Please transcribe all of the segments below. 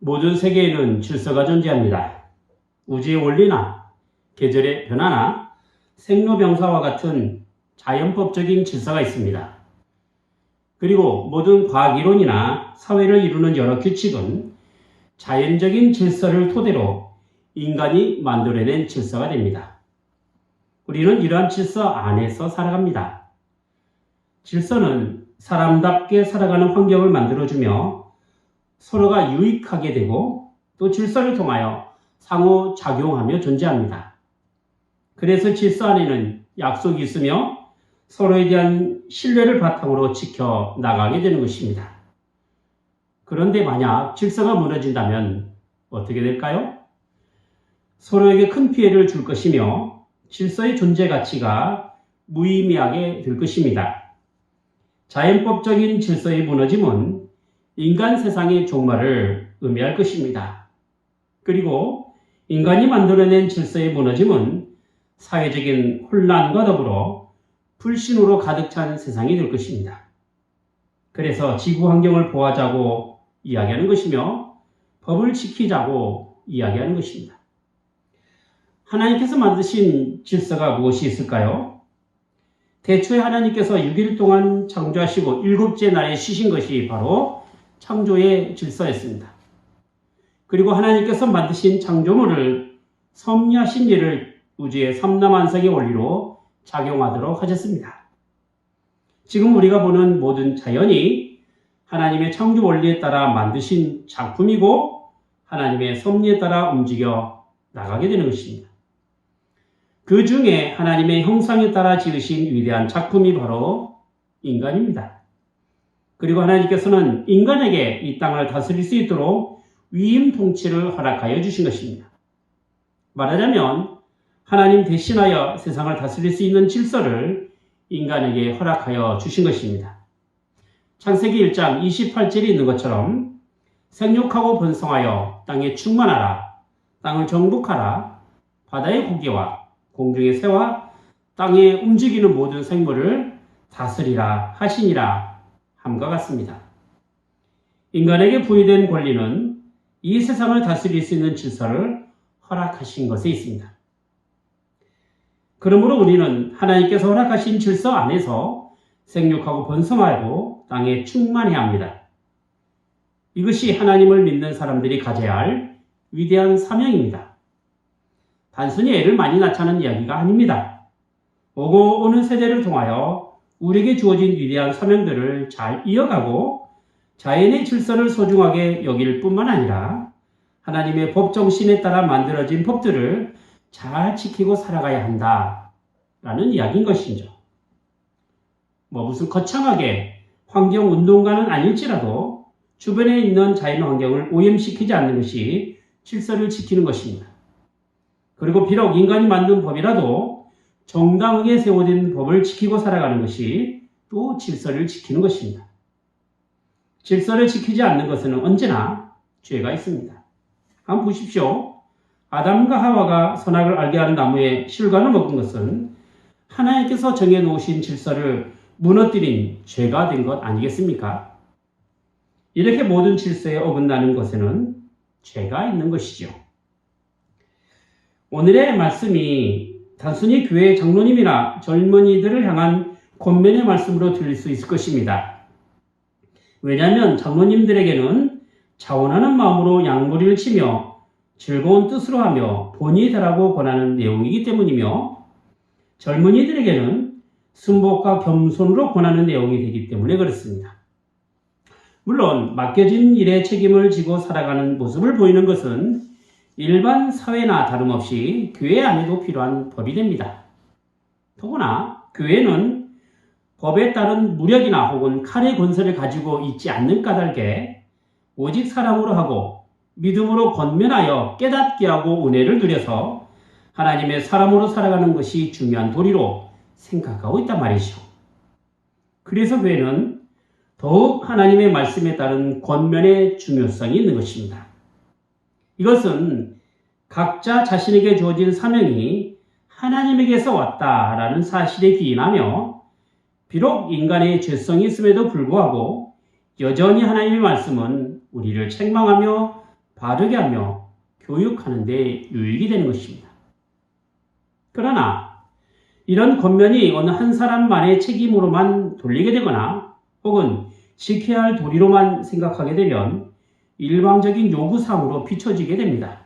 모든 세계에는 질서가 존재합니다. 우주의 원리나 계절의 변화나 생로병사와 같은 자연법적인 질서가 있습니다. 그리고 모든 과학이론이나 사회를 이루는 여러 규칙은 자연적인 질서를 토대로 인간이 만들어낸 질서가 됩니다. 우리는 이러한 질서 안에서 살아갑니다. 질서는 사람답게 살아가는 환경을 만들어주며 서로가 유익하게 되고 또 질서를 통하여 상호작용하며 존재합니다. 그래서 질서 안에는 약속이 있으며 서로에 대한 신뢰를 바탕으로 지켜나가게 되는 것입니다. 그런데 만약 질서가 무너진다면 어떻게 될까요? 서로에게 큰 피해를 줄 것이며 질서의 존재 가치가 무의미하게 될 것입니다. 자연법적인 질서의 무너짐은 인간 세상의 종말을 의미할 것입니다. 그리고 인간이 만들어낸 질서의 무너짐은 사회적인 혼란과 더불어 불신으로 가득 찬 세상이 될 것입니다. 그래서 지구 환경을 보호하자고 이야기하는 것이며 법을 지키자고 이야기하는 것입니다. 하나님께서 만드신 질서가 무엇이 있을까요? 태초에 하나님께서 6일 동안 창조하시고 7째 날에 쉬신 것이 바로 창조의 질서였습니다. 그리고 하나님께서 만드신 창조물을 섭리하신 일을 우주의 삼라만상의 원리로 작용하도록 하셨습니다. 지금 우리가 보는 모든 자연이 하나님의 창조 원리에 따라 만드신 작품이고 하나님의 섭리에 따라 움직여 나가게 되는 것입니다. 그 중에 하나님의 형상에 따라 지으신 위대한 작품이 바로 인간입니다. 그리고 하나님께서는 인간에게 이 땅을 다스릴 수 있도록 위임 통치를 허락하여 주신 것입니다. 말하자면 하나님 대신하여 세상을 다스릴 수 있는 질서를 인간에게 허락하여 주신 것입니다. 창세기 1장 28절에 있는 것처럼 생육하고 번성하여 땅에 충만하라, 땅을 정복하라, 바다의 고기와 공중의 새와 땅에 움직이는 모든 생물을 다스리라 하시니라 함과 같습니다. 인간에게 부여된 권리는 이 세상을 다스릴 수 있는 질서를 허락하신 것에 있습니다. 그러므로 우리는 하나님께서 허락하신 질서 안에서 생육하고 번성하고 땅에 충만해야 합니다. 이것이 하나님을 믿는 사람들이 가져야 할 위대한 사명입니다. 단순히 애를 많이 낳자는 이야기가 아닙니다. 오고 오는 세대를 통하여 우리에게 주어진 위대한 사명들을 잘 이어가고 자연의 질서를 소중하게 여길 뿐만 아니라 하나님의 법 정신에 따라 만들어진 법들을 잘 지키고 살아가야 한다라는 이야기인 것이죠. 무슨 거창하게 환경 운동가는 아닐지라도 주변에 있는 자연 환경을 오염시키지 않는 것이 질서를 지키는 것입니다. 그리고 비록 인간이 만든 법이라도 정당하게 세워진 법을 지키고 살아가는 것이 또 질서를 지키는 것입니다. 질서를 지키지 않는 것에는 언제나 죄가 있습니다. 한번 보십시오. 아담과 하와가 선악을 알게 하는 나무의 실과를 먹은 것은 하나님께서 정해놓으신 질서를 무너뜨린 죄가 된 것 아니겠습니까? 이렇게 모든 질서에 어긋나는 것에는 죄가 있는 것이죠. 오늘의 말씀이 단순히 교회 장로님이나 젊은이들을 향한 권면의 말씀으로 들릴 수 있을 것입니다. 왜냐하면 장로님들에게는 자원하는 마음으로 양무리를 치며 즐거운 뜻으로 하며 본이 되라고 권하는 내용이기 때문이며 젊은이들에게는 순복과 겸손으로 권하는 내용이 되기 때문에 그렇습니다. 물론 맡겨진 일에 책임을 지고 살아가는 모습을 보이는 것은 일반 사회나 다름없이 교회 안에도 필요한 법이 됩니다. 더구나 교회는 법에 따른 무력이나 혹은 칼의 권세를 가지고 있지 않는 까닭에 오직 사랑으로 하고 믿음으로 권면하여 깨닫게 하고 은혜를 누려서 하나님의 사람으로 살아가는 것이 중요한 도리로 생각하고 있단 말이죠. 그래서 교회는 더욱 하나님의 말씀에 따른 권면의 중요성이 있는 것입니다. 이것은 각자 자신에게 주어진 사명이 하나님에게서 왔다라는 사실에 기인하며 비록 인간의 죄성이 있음에도 불구하고 여전히 하나님의 말씀은 우리를 책망하며 바르게 하며 교육하는 데 유익이 되는 것입니다. 그러나 이런 권면이 어느 한 사람만의 책임으로만 돌리게 되거나 혹은 지켜야 할 도리로만 생각하게 되면 일방적인 요구사항으로 비춰지게 됩니다.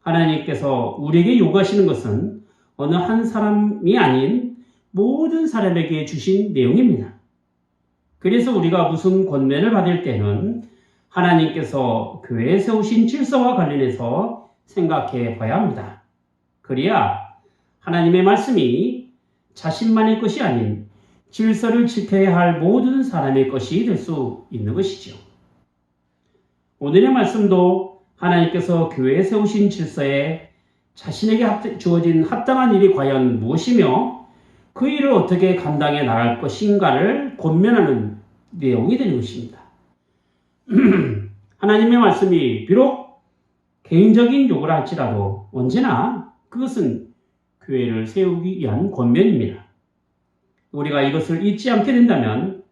하나님께서 우리에게 요구하시는 것은 어느 한 사람이 아닌 모든 사람에게 주신 내용입니다. 그래서 우리가 무슨 권면을 받을 때는 하나님께서 교회에 세우신 질서와 관련해서 생각해 봐야 합니다. 그래야 하나님의 말씀이 자신만의 것이 아닌 질서를 지켜야 할 모든 사람의 것이 될 수 있는 것이죠. 오늘의 말씀도 하나님께서 교회에 세우신 질서에 자신에게 주어진 합당한 일이 과연 무엇이며 그 일을 어떻게 감당해 나갈 것인가를 권면하는 내용이 되는 것입니다. 하나님의 말씀이 비록 개인적인 요구라 할지라도 언제나 그것은 교회를 세우기 위한 권면입니다. 우리가 이것을 잊지 않게 된다면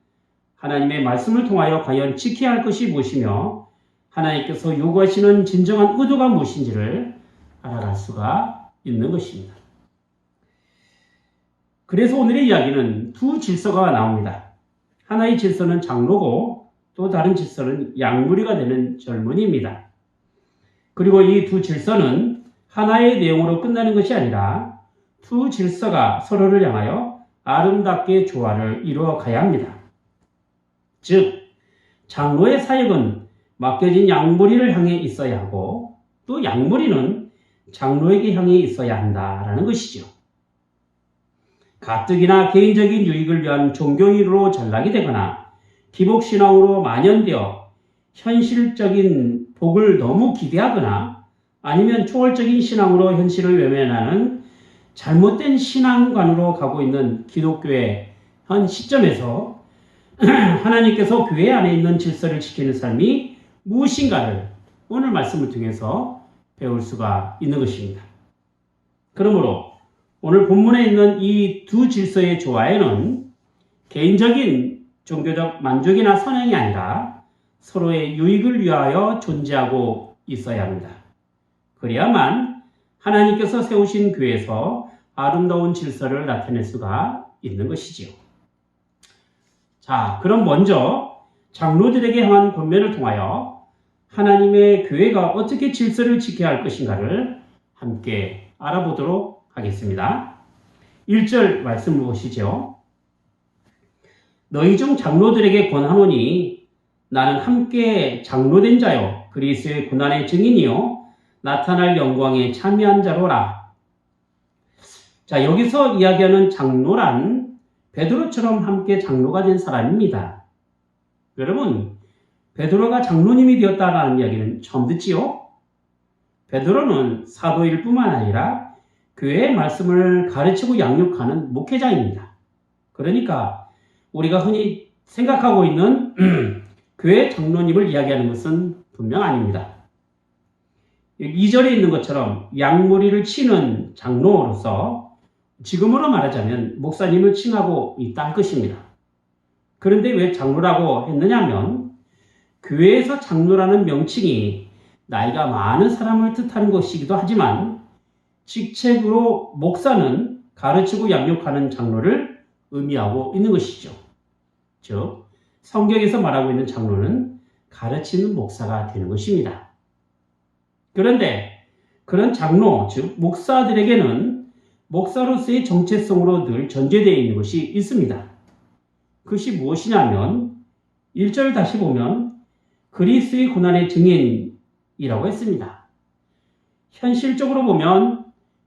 하나님의 말씀을 통하여 과연 지켜야 할 것이 무엇이며 하나님께서 요구하시는 진정한 의도가 무엇인지를 알아갈 수가 있는 것입니다. 그래서 오늘의 이야기는 두 질서가 나옵니다. 하나의 질서는 장로고 또 다른 질서는 양무리가 되는 젊은이입니다. 그리고 이 두 질서는 하나의 내용으로 끝나는 것이 아니라 두 질서가 서로를 향하여 아름답게 조화를 이루어 가야 합니다. 즉, 장로의 사역은 맡겨진 양무리를 향해 있어야 하고 또 양무리는 장로에게 향해 있어야 한다라는 것이죠. 가뜩이나 개인적인 유익을 위한 종교인으로 전락이 되거나 기복신앙으로 만연되어 현실적인 복을 너무 기대하거나 아니면 초월적인 신앙으로 현실을 외면하는 잘못된 신앙관으로 가고 있는 기독교의 현 시점에서 하나님께서 교회 안에 있는 질서를 지키는 삶이 무엇인가를 오늘 말씀을 통해서 배울 수가 있는 것입니다. 그러므로 오늘 본문에 있는 이 두 질서의 조화에는 개인적인 종교적 만족이나 선행이 아니라 서로의 유익을 위하여 존재하고 있어야 합니다. 그래야만 하나님께서 세우신 교회에서 아름다운 질서를 나타낼 수가 있는 것이지요. 자, 그럼 먼저 장로들에게 향한 권면을 통하여 하나님의 교회가 어떻게 질서를 지켜야 할 것인가를 함께 알아보도록 하겠습니다. 1절 말씀을 보시죠. 너희 중 장로들에게 권하노니 나는 함께 장로된 자요 그리스도의 고난의 증인이요 나타날 영광에 참여한 자로라. 자, 여기서 이야기하는 장로란 베드로처럼 함께 장로가 된 사람입니다. 여러분, 베드로가 장로님이 되었다라는 이야기는 처음 듣지요? 베드로는 사도일 뿐만 아니라 교회의 말씀을 가르치고 양육하는 목회자입니다. 그러니까 우리가 흔히 생각하고 있는 교회 장로님을 이야기하는 것은 분명 아닙니다. 2절에 있는 것처럼 양무리를 치는 장로로서 지금으로 말하자면 목사님을 칭하고 있다는 것입니다. 그런데 왜 장로라고 했느냐면 교회에서 장로라는 명칭이 나이가 많은 사람을 뜻하는 것이기도 하지만 직책으로 목사는 가르치고 양육하는 장로를 의미하고 있는 것이죠. 즉, 성경에서 말하고 있는 장로는 가르치는 목사가 되는 것입니다. 그런데 그런 장로, 즉 목사들에게는 목사로서의 정체성으로 늘 전제되어 있는 것이 있습니다. 그것이 무엇이냐면 1절 다시 보면 그리스도의 고난의 증인이라고 했습니다. 현실적으로 보면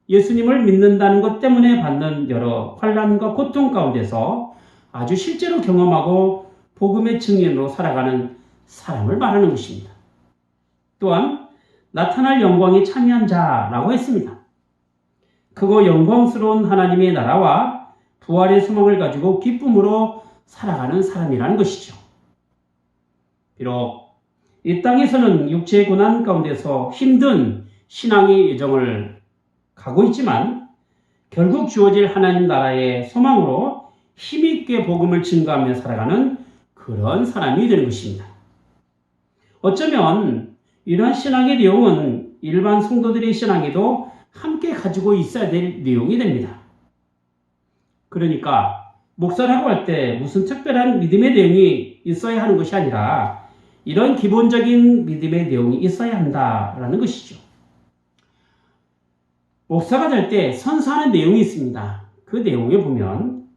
예수님을 믿는다는 것 때문에 받는 여러 환난과 고통 가운데서 아주 실제로 경험하고 복음의 증인으로 살아가는 사람을 말하는 것입니다. 또한 나타날 영광에 참여한 자라고 했습니다. 크고 영광스러운 하나님의 나라와 부활의 소망을 가지고 기쁨으로 살아가는 사람이라는 것이죠. 비록 이 땅에서는 육체의 고난 가운데서 힘든 신앙의 여정을 가고 있지만 결국 주어질 하나님 나라의 소망으로 힘있게 복음을 증거하며 살아가는 그런 사람이 되는 것입니다. 어쩌면 이러한 신앙의 내용은 일반 성도들의 신앙에도 함께 가지고 있어야 될 내용이 됩니다. 그러니까 목사라고 할 때 무슨 특별한 믿음의 내용이 있어야 하는 것이 아니라 이런 기본적인 믿음의 내용이 있어야 한다라는 것이죠. 목사가 될 때 선서하는 내용이 있습니다. 그 내용에 보면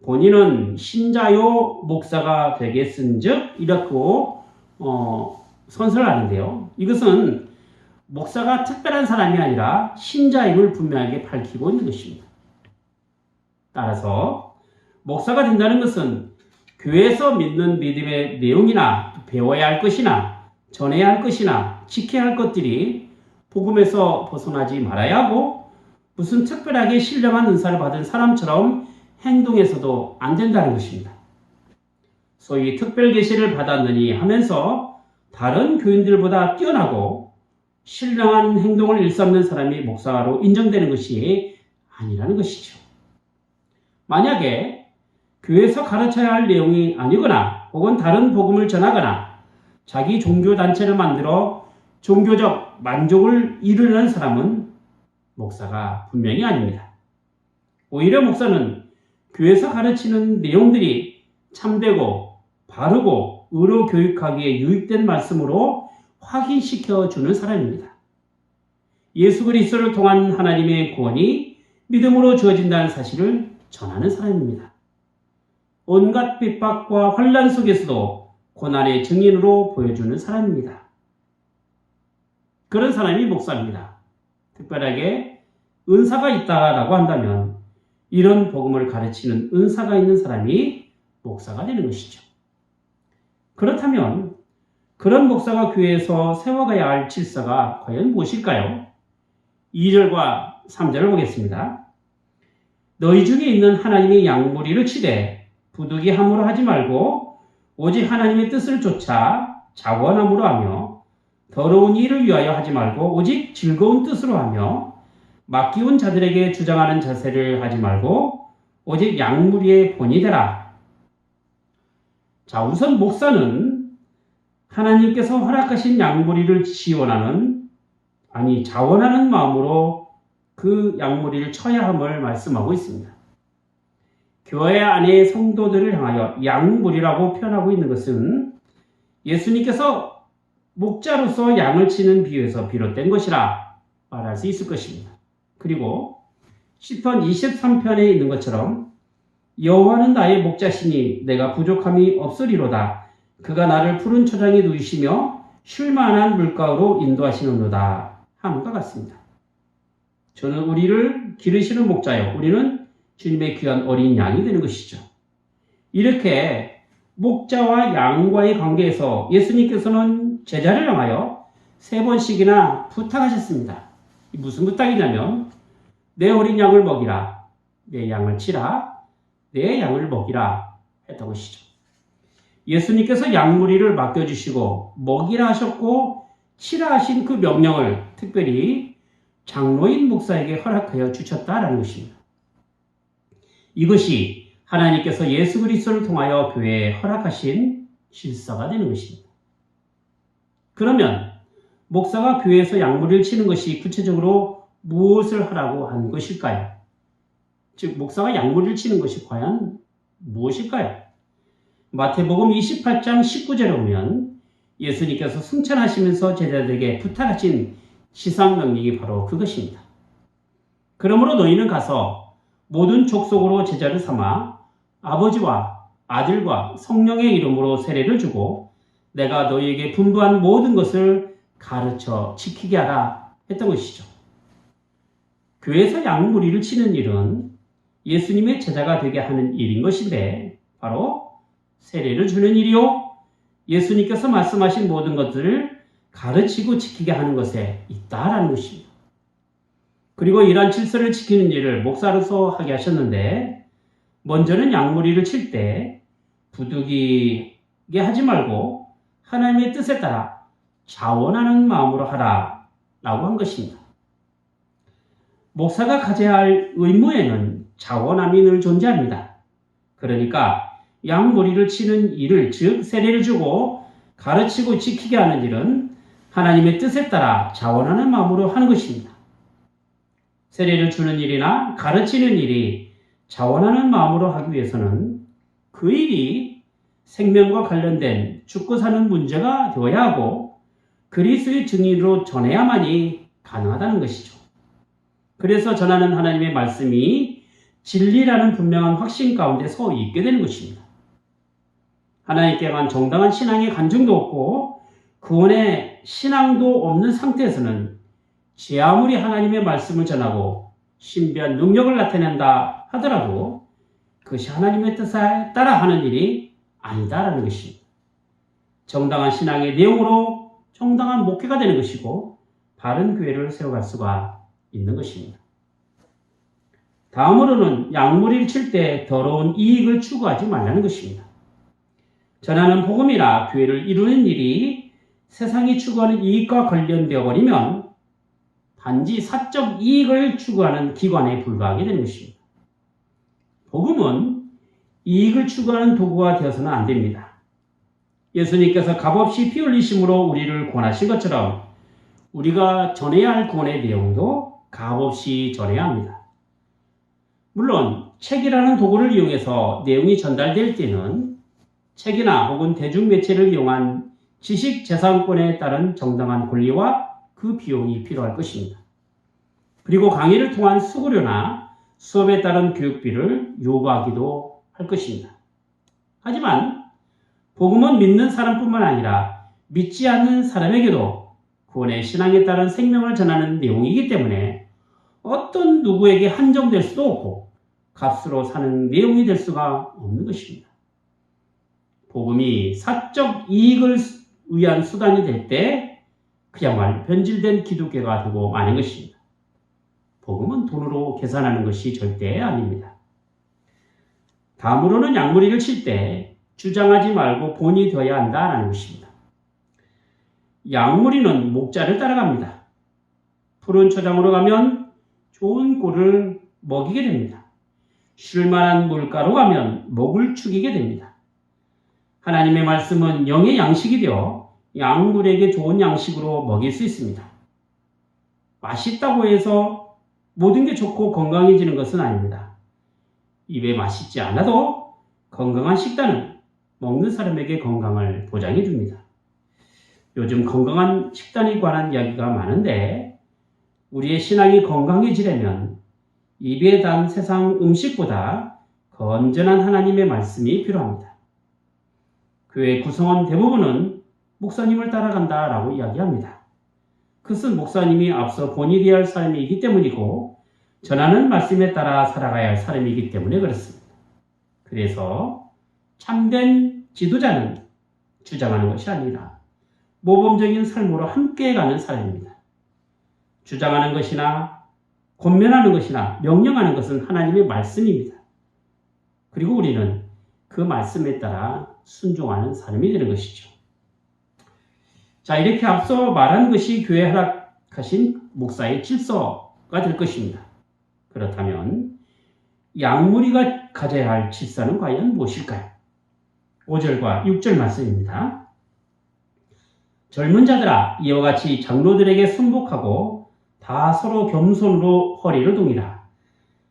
본인은 신자요 목사가 되겠은즉 이렇게 선서를 하는데요. 이것은 목사가 특별한 사람이 아니라 신자임을 분명하게 밝히고 있는 것입니다. 따라서 목사가 된다는 것은 교회에서 믿는 믿음의 내용이나 배워야 할 것이나 전해야 할 것이나 지켜야 할 것들이 복음에서 벗어나지 말아야 하고 무슨 특별하게 신령한 은사를 받은 사람처럼 행동해서도 안 된다는 것입니다. 소위 특별 계시를 받았느니 하면서 다른 교인들보다 뛰어나고 신령한 행동을 일삼는 사람이 목사로 인정되는 것이 아니라는 것이죠. 만약에 교회에서 가르쳐야 할 내용이 아니거나 혹은 다른 복음을 전하거나 자기 종교단체를 만들어 종교적 만족을 이루려는 사람은 목사가 분명히 아닙니다. 오히려 목사는 교회에서 가르치는 내용들이 참되고 바르고 의로 교육하기에 유익된 말씀으로 확인시켜 주는 사람입니다. 예수 그리스도를 통한 하나님의 구원이 믿음으로 주어진다는 사실을 전하는 사람입니다. 온갖 핍박과 환난 속에서도 고난의 증인으로 보여주는 사람입니다. 그런 사람이 목사입니다. 특별하게 은사가 있다라고 한다면 이런 복음을 가르치는 은사가 있는 사람이 목사가 되는 것이죠. 그렇다면 그런 목사가 교회에서 세워가야 할 질서가 과연 무엇일까요? 2절과 3절을 보겠습니다. 너희 중에 있는 하나님의 양무리를 치되 부득이함으로 하지 말고 오직 하나님의 뜻을 쫓아 자원함으로 하며 더러운 일을 위하여 하지 말고 오직 즐거운 뜻으로 하며 맡기운 자들에게 주장하는 자세를 하지 말고 오직 양무리의 본이 되라. 자, 우선 목사는 하나님께서 허락하신 양무리를 자원하는 마음으로 그 양무리를 쳐야 함을 말씀하고 있습니다. 교회 안의 성도들을 향하여 양무리라고 표현하고 있는 것은 예수님께서 목자로서 양을 치는 비유에서 비롯된 것이라 말할 수 있을 것입니다. 그리고 시편 23편에 있는 것처럼 여호와는 나의 목자시니 내가 부족함이 없으리로다. 그가 나를 푸른 초장에 누이시며 쉴만한 물가로 인도하시는도다 함과 같습니다. 저는 우리를 기르시는 목자요. 우리는 주님의 귀한 어린 양이 되는 것이죠. 이렇게 목자와 양과의 관계에서 예수님께서는 제자를 향하여 3번씩이나 부탁하셨습니다. 무슨 부탁이냐면 내 어린 양을 먹이라, 내 양을 치라, 내 양을 먹이라 했던 것이죠. 예수님께서 양무리를 맡겨주시고 먹이라 하셨고 치라 하신 그 명령을 특별히 장로인 목사에게 허락하여 주셨다라는 것입니다. 이것이 하나님께서 예수 그리스도를 통하여 교회에 허락하신 질서가 되는 것입니다. 그러면 목사가 교회에서 양무리를 치는 것이 구체적으로 무엇을 하라고 한 것일까요? 즉 목사가 양무리를 치는 것이 과연 무엇일까요? 마태복음 28장 19절에 보면 예수님께서 승천하시면서 제자들에게 부탁하신 지상명령이 바로 그것입니다. 그러므로 너희는 가서 모든 족속으로 제자를 삼아 아버지와 아들과 성령의 이름으로 세례를 주고 내가 너희에게 분부한 모든 것을 가르쳐 지키게 하라 했던 것이죠. 교회에서 양무리를 치는 일은 예수님의 제자가 되게 하는 일인 것인데 바로 세례를 주는 일이요 예수님께서 말씀하신 모든 것들을 가르치고 지키게 하는 것에 있다라는 것입니다. 그리고 이러한 질서를 지키는 일을 목사로서 하게 하셨는데 먼저는 양무리를 칠 때 부득이하게 하지 말고 하나님의 뜻에 따라 자원하는 마음으로 하라 라고 한 것입니다. 목사가 가져야 할 의무에는 자원함이 늘 존재합니다. 그러니까 양무리를 치는 일을 즉 세례를 주고 가르치고 지키게 하는 일은 하나님의 뜻에 따라 자원하는 마음으로 하는 것입니다. 세례를 주는 일이나 가르치는 일이 자원하는 마음으로 하기 위해서는 그 일이 생명과 관련된 죽고 사는 문제가 되어야 하고 그리스도의 증인으로 전해야만이 가능하다는 것이죠. 그래서 전하는 하나님의 말씀이 진리라는 분명한 확신 가운데 서 있게 되는 것입니다. 하나님께 만 정당한 신앙의 간증도 없고 구원의 신앙도 없는 상태에서는 제 아무리 하나님의 말씀을 전하고 신비한 능력을 나타낸다 하더라도 그것이 하나님의 뜻에 따라 하는 일이 아니다라는 것입니다. 정당한 신앙의 내용으로 정당한 목회가 되는 것이고 바른 교회를 세워갈 수가 있는 것입니다. 다음으로는 양무리를 칠 때 더러운 이익을 추구하지 말라는 것입니다. 전하는 복음이나 교회를 이루는 일이 세상이 추구하는 이익과 관련되어 버리면 단지 사적 이익을 추구하는 기관에 불과하게 되는 것입니다. 복음은 이익을 추구하는 도구가 되어서는 안 됩니다. 예수님께서 값없이 피 흘리심으로 우리를 구원하신 것처럼 우리가 전해야 할 구원의 내용도 값없이 전해야 합니다. 물론 책이라는 도구를 이용해서 내용이 전달될 때는 책이나 혹은 대중매체를 이용한 지식재산권에 따른 정당한 권리와 그 비용이 필요할 것입니다. 그리고 강의를 통한 수고료나 수업에 따른 교육비를 요구하기도 할 것입니다. 하지만 복음은 믿는 사람뿐만 아니라 믿지 않는 사람에게도 구원의 신앙에 따른 생명을 전하는 내용이기 때문에 어떤 누구에게 한정될 수도 없고 값으로 사는 내용이 될 수가 없는 것입니다. 복음이 사적 이익을 위한 수단이 될 때 그야말로 변질된 기독교가 되고 마는 것입니다. 복음은 돈으로 계산하는 것이 절대 아닙니다. 다음으로는 양무리를 칠 때 주장하지 말고 본이 되어야 한다는 것입니다. 양무리는 목자를 따라갑니다. 푸른 초장으로 가면 좋은 꿀을 먹이게 됩니다. 쉴만한 물가로 가면 목을 축이게 됩니다. 하나님의 말씀은 영의 양식이 되어 양물에게 좋은 양식으로 먹일 수 있습니다. 맛있다고 해서 모든 게 좋고 건강해지는 것은 아닙니다. 입에 맛있지 않아도 건강한 식단은 먹는 사람에게 건강을 보장해 줍니다. 요즘 건강한 식단에 관한 이야기가 많은데 우리의 신앙이 건강해지려면 입에 단 세상 음식보다 건전한 하나님의 말씀이 필요합니다. 교회 구성원 대부분은 목사님을 따라간다라고 이야기합니다. 그것은 목사님이 앞서 본이 되어야 할 사람이기 때문이고 전하는 말씀에 따라 살아가야 할 사람이기 때문에 그렇습니다. 그래서 참된 지도자는 주장하는 것이 아니라 모범적인 삶으로 함께 가는 사람입니다. 주장하는 것이나 권면하는 것이나 명령하는 것은 하나님의 말씀입니다. 그리고 우리는 그 말씀에 따라 순종하는 사람이 되는 것이죠. 자, 이렇게 앞서 말한 것이 교회에 허락하신 목사의 질서가 될 것입니다. 그렇다면 양무리가 가져야 할 질서는 과연 무엇일까요? 5절과 6절 말씀입니다. 젊은 자들아 이와 같이 장로들에게 순복하고 다 서로 겸손으로 허리를 동이라.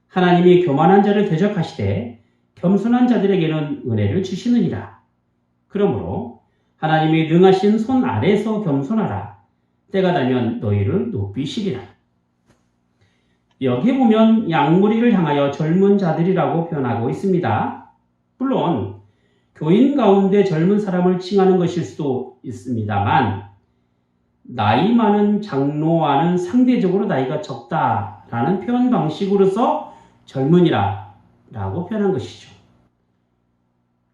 하나님이 교만한 자를 대적하시되 겸손한 자들에게는 은혜를 주시느니라. 그러므로 하나님이 능하신 손 아래에서 겸손하라. 때가 되면 너희를 높이시리라. 여기 보면 양무리를 향하여 젊은 자들이라고 표현하고 있습니다. 물론 교인 가운데 젊은 사람을 칭하는 것일 수도 있습니다만 나이 많은 장로와는 상대적으로 나이가 적다라는 표현 방식으로서 젊은이라 라고 표현한 것이죠.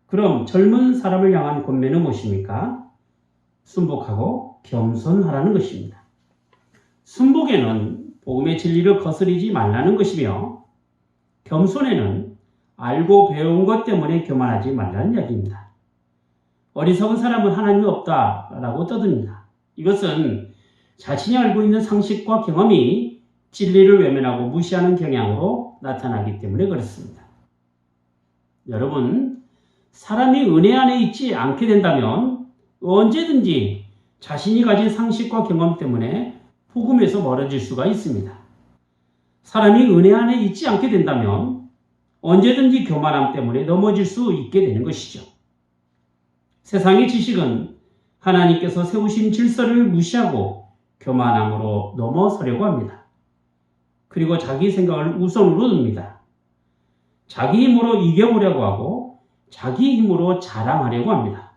그럼 젊은 사람을 향한 권면은 무엇입니까? 순복하고 겸손하라는 것입니다. 순복에는 복음의 진리를 거스르지 말라는 것이며 겸손에는 알고 배운 것 때문에 교만하지 말라는 이야기입니다. 어리석은 사람은 하나님이 없다라고 떠듭니다. 이것은 자신이 알고 있는 상식과 경험이 진리를 외면하고 무시하는 경향으로 나타나기 때문에 그렇습니다. 여러분, 사람이 은혜 안에 있지 않게 된다면 언제든지 자신이 가진 상식과 경험 때문에 복음에서 멀어질 수가 있습니다. 사람이 은혜 안에 있지 않게 된다면 언제든지 교만함 때문에 넘어질 수 있게 되는 것이죠. 세상의 지식은 하나님께서 세우신 질서를 무시하고 교만함으로 넘어서려고 합니다. 그리고 자기 생각을 우선으로 둡니다. 자기 힘으로 이겨보려고 하고 자기 힘으로 자랑하려고 합니다.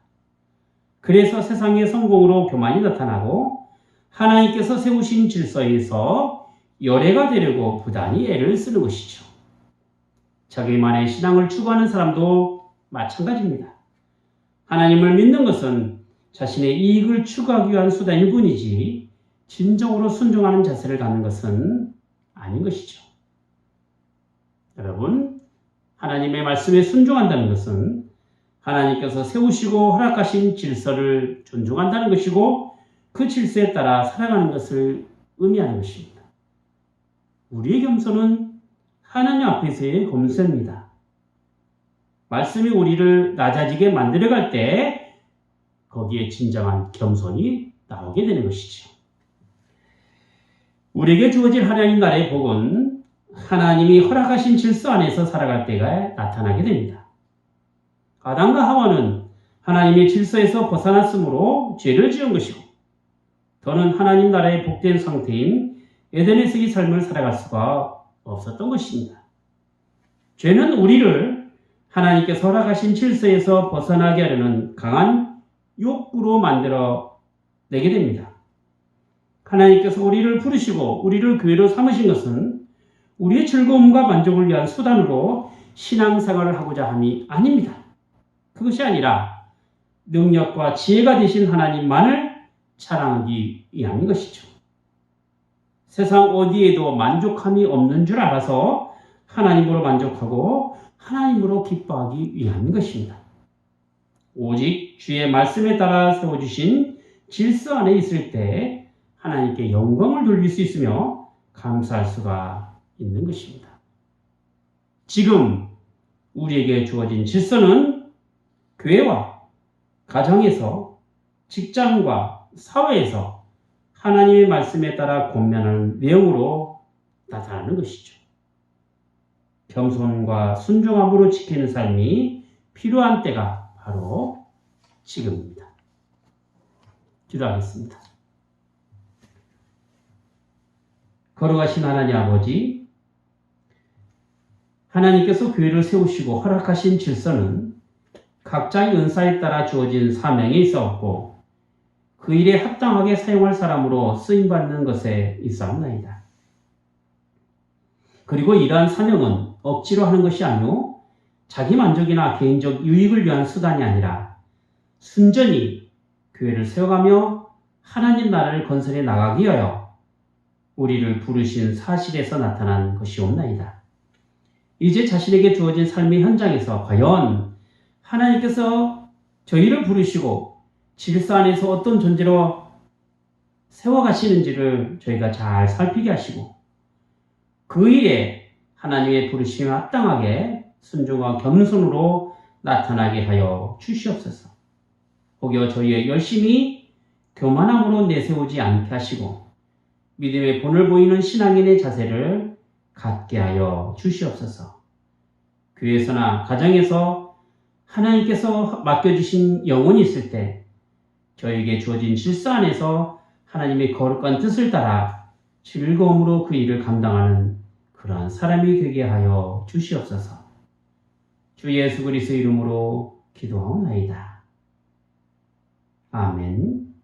그래서 세상의 성공으로 교만이 나타나고 하나님께서 세우신 질서에서 열애가 되려고 부단히 애를 쓰는 것이죠. 자기만의 신앙을 추구하는 사람도 마찬가지입니다. 하나님을 믿는 것은 자신의 이익을 추구하기 위한 수단일 뿐이지 진정으로 순종하는 자세를 갖는 것은 아닌 것이죠. 여러분, 하나님의 말씀에 순종한다는 것은 하나님께서 세우시고 허락하신 질서를 존중한다는 것이고 그 질서에 따라 살아가는 것을 의미하는 것입니다. 우리의 겸손은 하나님 앞에서의 검소입니다. 말씀이 우리를 낮아지게 만들어갈 때 거기에 진정한 겸손이 나오게 되는 것이죠. 우리에게 주어진 하나님 나라의 복은 하나님이 허락하신 질서 안에서 살아갈 때가 나타나게 됩니다. 아담과 하와는 하나님의 질서에서 벗어났으므로 죄를 지은 것이고 더는 하나님 나라의 복된 상태인 에덴에서의 삶을 살아갈 수가 없었던 것입니다. 죄는 우리를 하나님께서 허락하신 질서에서 벗어나게 하려는 강한 욕구로 만들어 내게 됩니다. 하나님께서 우리를 부르시고 우리를 교회로 삼으신 것은 우리의 즐거움과 만족을 위한 수단으로 신앙생활을 하고자 함이 아닙니다. 그것이 아니라 능력과 지혜가 되신 하나님만을 자랑하기 위함인 것이죠. 세상 어디에도 만족함이 없는 줄 알아서 하나님으로 만족하고 하나님으로 기뻐하기 위함인 것입니다. 오직 주의 말씀에 따라 세워주신 질서 안에 있을 때 하나님께 영광을 돌릴 수 있으며 감사할 수가 있는 것입니다. 지금 우리에게 주어진 질서는 교회와 가정에서 직장과 사회에서 하나님의 말씀에 따라 권면하는 내용으로 나타나는 것이죠. 겸손과 순종함으로 지키는 삶이 필요한 때가 바로 지금입니다. 기도하겠습니다. 거룩하신 하나님 아버지, 하나님께서 교회를 세우시고 허락하신 질서는 각자의 은사에 따라 주어진 사명에 있었고 그 일에 합당하게 사용할 사람으로 쓰임받는 것에 있사옵나이다. 그리고 이러한 사명은 억지로 하는 것이 아니오 자기 만족이나 개인적 유익을 위한 수단이 아니라 순전히 교회를 세워가며 하나님 나라를 건설해 나가기 위하여 우리를 부르신 사실에서 나타난 것이옵나이다. 이제 자신에게 주어진 삶의 현장에서 과연 하나님께서 저희를 부르시고 질서 안에서 어떤 존재로 세워가시는지를 저희가 잘 살피게 하시고 그 일에 하나님의 부르심에 합당하게 순종과 겸손으로 나타나게 하여 주시옵소서. 혹여 저희의 열심히 교만함으로 내세우지 않게 하시고 믿음의 본을 보이는 신앙인의 자세를 갖게 하여 주시옵소서. 교회에서나 가정에서 하나님께서 맡겨주신 영혼이 있을 때 저에게 주어진 질서 안에서 하나님의 거룩한 뜻을 따라 즐거움으로 그 일을 감당하는 그러한 사람이 되게 하여 주시옵소서. 주 예수 그리스도의 이름으로 기도하옵나이다. 아멘.